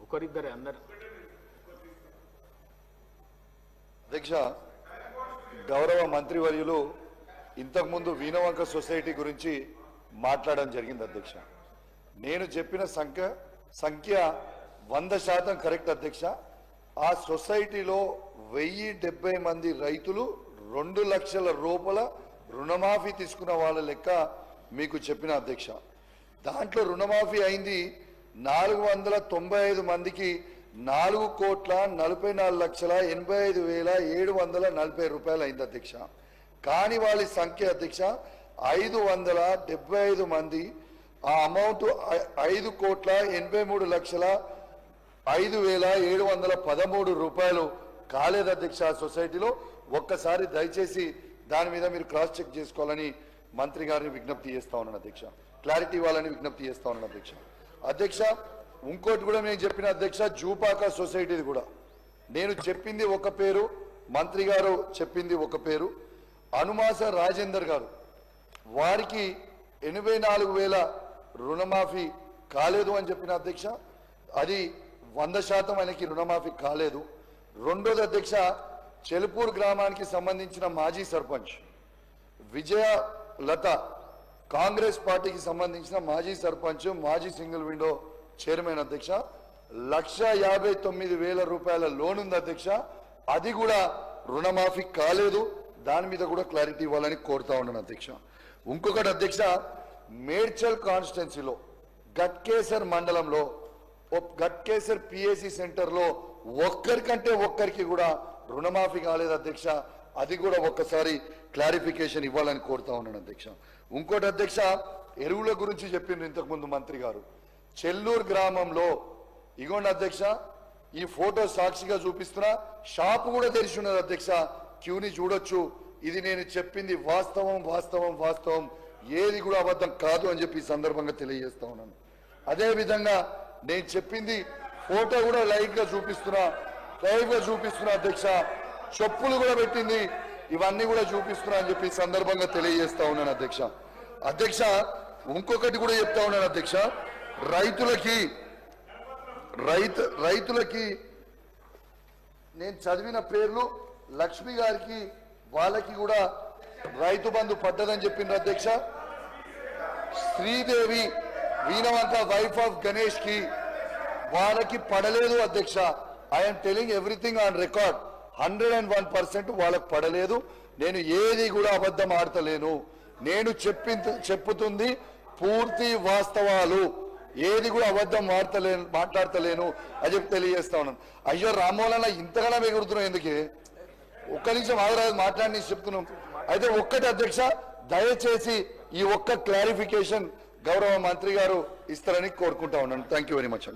ఒకరిద్దరే అందరు. అధ్యక్ష, గౌరవ మంత్రివర్యులు ఇంతకుముందు వీణవంక సొసైటీ గురించి మాట్లాడడం జరిగింది అధ్యక్ష. నేను చెప్పిన సంఖ్య 100% కరెక్ట్ అధ్యక్ష. ఆ సొసైటీలో 1070 మంది రైతులు 2 లక్షల రూపాయల రుణమాఫీ తీసుకున్న వాళ్ళ లెక్క మీకు చెప్పిన అధ్యక్ష. దాంట్లో రుణమాఫీ అయింది 495 మందికి 4,44,85,740 రూపాయలు అయింది అధ్యక్ష. కానీ వాళ్ళ సంఖ్య అధ్యక్ష 575 మంది. ఆ అమౌంట్ 5,83,05,713 రూపాయలు కాలేదు అధ్యక్ష. సొసైటీలో ఒక్కసారి దయచేసి దాని మీద మీరు క్రాస్ చెక్ చేసుకోవాలని మంత్రి గారిని విజ్ఞప్తి చేస్తా ఉన్నాను అధ్యక్ష. క్లారిటీ ఇవ్వాలని విజ్ఞప్తి చేస్తా ఉన్నాను అధ్యక్ష. అధ్యక్ష, ఇంకోటి కూడా నేను చెప్పిన అధ్యక్ష, జూపాక సొసైటీది కూడా నేను చెప్పింది ఒక పేరు, మంత్రి గారు చెప్పింది ఒక పేరు. అనుమాస రాజేందర్ గారు, వారికి 84,000 రుణమాఫీ కాలేదు అని చెప్పిన అధ్యక్ష. అది 100% ఆయనకి రుణమాఫీ కాలేదు. రెండోది అధ్యక్ష, చెలుపూర్ గ్రామానికి సంబంధించిన మాజీ సర్పంచ్ విజయలత, కాంగ్రెస్ పార్టీకి సంబంధించిన మాజీ సర్పంచ్, మాజీ సింగిల్ విండో చైర్మన్ అధ్యక్ష, 1,59,000 రూపాయల లోన్ ఉంది అధ్యక్ష. అది కూడా రుణమాఫీ కాలేదు. దాని మీద కూడా క్లారిటీ ఇవ్వాలని కోరుతా ఉన్నాను అధ్యక్ష. ఇంకొకటి అధ్యక్ష, మేడ్చల్ కాన్స్టిట్యున్సీలో గట్కేసర్ మండలంలో గట్కేసర్ పిఎసి సెంటర్లో ఒక్కరికి కూడా రుణమాఫీ కాలేదు అధ్యక్ష. అది కూడా ఒక్కసారి క్లారిఫికేషన్ ఇవ్వాలని కోరుతా ఉన్నాను అధ్యక్ష. ఇంకోటి అధ్యక్ష, ఎరువుల గురించి చెప్పిండ్రు ఇంతకుముందు మంత్రి గారు. చెల్లూరు గ్రామంలో ఇగోండి అధ్యక్ష, ఈ ఫోటో సాక్షిగా చూపిస్తున్నా, షాపు కూడా తెరిచి ఉన్నది అధ్యక్ష. క్యూని చూడొచ్చు. ఇది నేను చెప్పింది వాస్తవం వాస్తవం వాస్తవం, ఏది కూడా అబద్ధం కాదు అని చెప్పి ఈ సందర్భంగా తెలియజేస్తా ఉన్నాను. అదేవిధంగా నేను చెప్పింది ఫోటో కూడా లైవ్ గా చూపిస్తున్నా అధ్యక్ష. చెప్పులు కూడా పెట్టింది, ఇవన్నీ కూడా చూపిస్తున్నా అని చెప్పి సందర్భంగా తెలియజేస్తా ఉన్నాను అధ్యక్ష. అధ్యక్ష, ఇంకొకటి కూడా చెప్తా ఉన్నాను అధ్యక్ష, రైతులకి నేను చదివిన పేర్లు లక్ష్మి గారికి, వాళ్ళకి కూడా రైతు బంధు పడ్డదని చెప్పిండ్రు అధ్యక్ష. శ్రీదేవి వీణవంక వైఫ్ ఆఫ్ గణేష్ కి వాళ్ళకి పడలేదు అధ్యక్ష. I'm telling everything on record. 101% వాళ్ళకి పడలేదు. నేను ఏది కూడా అబద్ధం ఆడతలేను. నేను చెప్పుతుంది పూర్తి వాస్తవాలు, ఏది కూడా అబద్ధం మాట్లాడతలేను అని చెప్పి తెలియజేస్తా ఉన్నాను. అయ్యో రామోలన్న ఇంతగానో ఎగురుతున్నాం ఎందుకే? ఒక్క నిమిషం ఆగరాదు, మాట్లాడి చెప్తున్నాం. అయితే ఒక్కటి అధ్యక్ష, దయచేసి ఈ ఒక్క క్లారిఫికేషన్ గౌరవ మంత్రి గారు ఇస్తారని కోరుకుంటా ఉన్నాను. Thank you very much.